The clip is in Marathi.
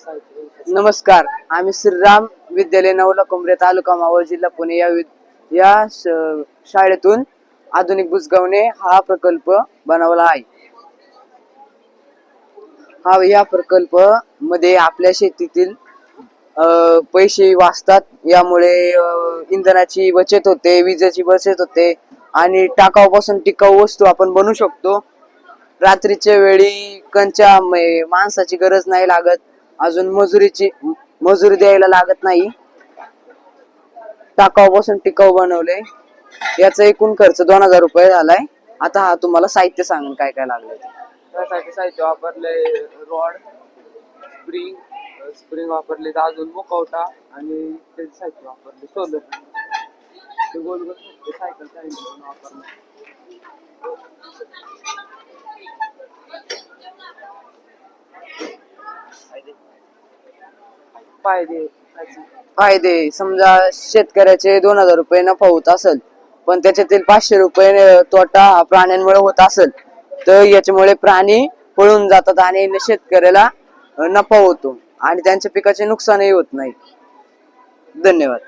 नमस्कार, आम्ही श्रीराम विद्यालय नवला कुंभरे तालुका मावळ जिल्हा पुणे शाळेतून आधुनिक बुजगावणे हा प्रकल्प बनवला आहे. या प्रकल्प मध्ये आपल्या शेतीतील पैसे वाचतात. यामुळे इंधनाची बचत होते, विजेची बचत होते आणि टाकाऊपासून टिकाऊ वस्तू आपण बनवू शकतो. रात्रीच्या वेळी माणसाची गरज नाही लागत. अजून मजुरी द्यायला लागत नाही. टाकाऊपासून टिकाऊ बनवले. याचा एकूण खर्च 2000 रुपये झालाय. आता हा तुम्हाला साहित्य सांगून काय काय लागले. त्यासाठी साहित्य वापरले रॉड, स्प्रिंग वापरले, अजून मुखवटा आणि त्याचे साहित्य वापरले सोलर, ते गोल गोल सायकल वापरले. फायदे समजा शेतकऱ्याचे 2000 रुपये नफा होत असेल, पण त्याच्यातील 500 रुपये तोटा हा प्राण्यांमुळे होत असेल, तर याच्यामुळे प्राणी पळून जातात आणि शेतकऱ्याला नफा होतो आणि त्यांच्या पिकाचे नुकसानही होत नाही. धन्यवाद.